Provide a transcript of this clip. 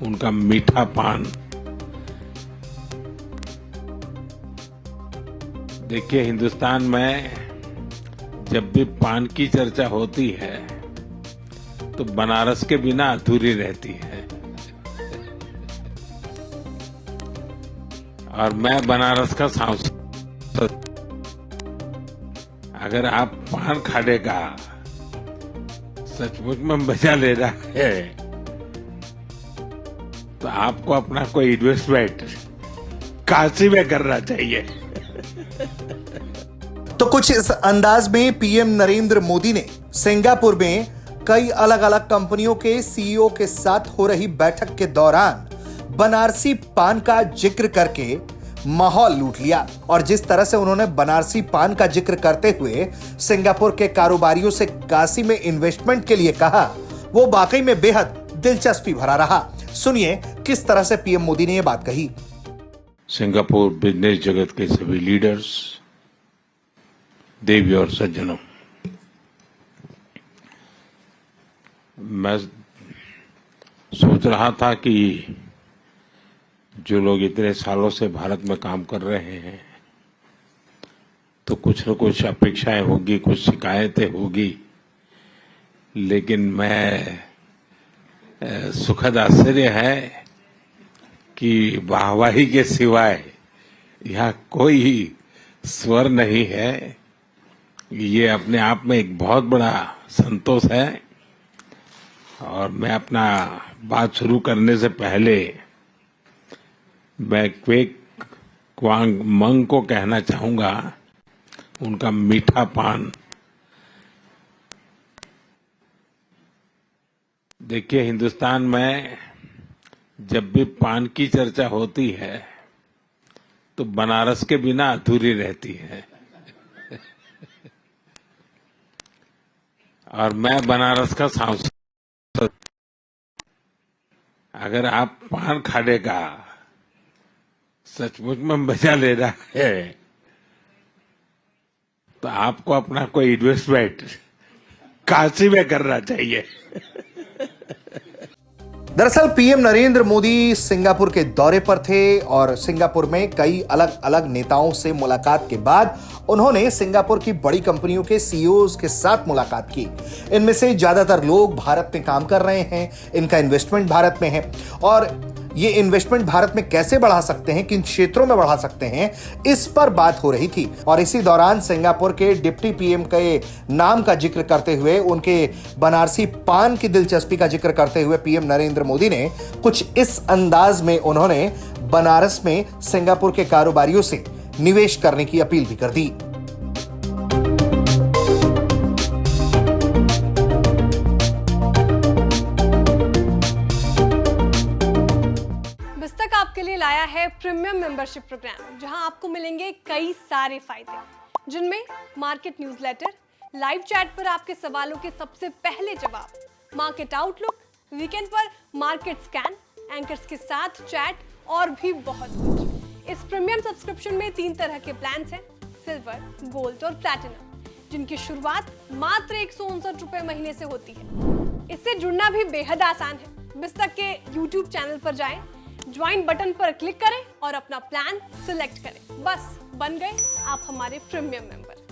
उनका मीठा पान। देखिए, हिंदुस्तान में जब भी पान की चर्चा होती है तो बनारस के बिना अधूरी रहती है। और मैं बनारस का सांसद। अगर आप पान खाने का सचमुच में मजा ले रहा है तो आपको अपना कोई इन्वेस्टमेंट काशी में करना चाहिए। तो कुछ इस अंदाज में पीएम नरेंद्र मोदी ने सिंगापुर में कई अलग अलग कंपनियों के सीईओ के साथ हो रही बैठक के दौरान बनारसी पान का जिक्र करके माहौल लूट लिया। और जिस तरह से उन्होंने बनारसी पान का जिक्र करते हुए सिंगापुर के कारोबारियों से काशी में इन्वेस्टमेंट के लिए कहा, वो वाकई में बेहद दिलचस्पी भरा रहा। सुनिए किस तरह से पीएम मोदी ने यह बात कही। सिंगापुर बिजनेस जगत के सभी लीडर्स, देवी और सज्जनों, मैं सोच रहा था कि जो लोग इतने सालों से भारत में काम कर रहे हैं तो कुछ न कुछ अपेक्षाएं होगी, कुछ शिकायतें होगी, लेकिन मैं सुखद आश्चर्य है कि वाहवाही के सिवाय यहाँ कोई स्वर नहीं है। ये अपने आप में एक बहुत बड़ा संतोष है। और मैं अपना बात शुरू करने से पहले मैं क्वेक क्वांग मंग को कहना चाहूंगा, उनका मीठा पान। देखिए, हिंदुस्तान में जब भी पान की चर्चा होती है तो बनारस के बिना अधूरी रहती है। और मैं बनारस का सांसद। अगर आप पान खाने का सचमुच में मजा ले रहा है तो आपको अपना कोई इन्वेस्टमेंट काशी में करना चाहिए। दरअसल पीएम नरेंद्र मोदी सिंगापुर के दौरे पर थे और सिंगापुर में कई अलग अलग नेताओं से मुलाकात के बाद उन्होंने सिंगापुर की बड़ी कंपनियों के सीईओज के साथ मुलाकात की। इनमें से ज्यादातर लोग भारत में काम कर रहे हैं, इनका इन्वेस्टमेंट भारत में है और ये इन्वेस्टमेंट भारत में कैसे बढ़ा सकते हैं, किन क्षेत्रों में बढ़ा सकते हैं, इस पर बात हो रही थी। और इसी दौरान सिंगापुर के डिप्टी पीएम के नाम का जिक्र करते हुए, उनके बनारसी पान की दिलचस्पी का जिक्र करते हुए पीएम नरेंद्र मोदी ने कुछ इस अंदाज में उन्होंने बनारस में सिंगापुर के कारोबारियों से निवेश करने की अपील भी कर दी। आपके लिए लाया है प्रीमियम मेंबरशिप प्रोग्राम, जहां आपको मिलेंगे कई सारे फायदे, जिनमें मार्केट न्यूज़लेटर, लाइव चैट पर आपके सवालों के सबसे पहले जवाब, मार्केट आउटलुक, वीकेंड पर मार्केट स्कैन, एंकर्स के साथ चैट और भी बहुत कुछ। इस प्रीमियम सब्सक्रिप्शन में 3 तरह के प्लान्स हैं, सिल्वर, गोल्ड और प्लैटिनम, जिनकी शुरुआत मात्र 159 रुपए महीने से होती है। इससे जुड़ना भी बेहद आसान है। बिस्तक के YouTube चैनल पर जाएं, ज्वाइन बटन पर क्लिक करें और अपना प्लान सिलेक्ट करें। बस बन गए आप हमारे प्रीमियम मेंबर।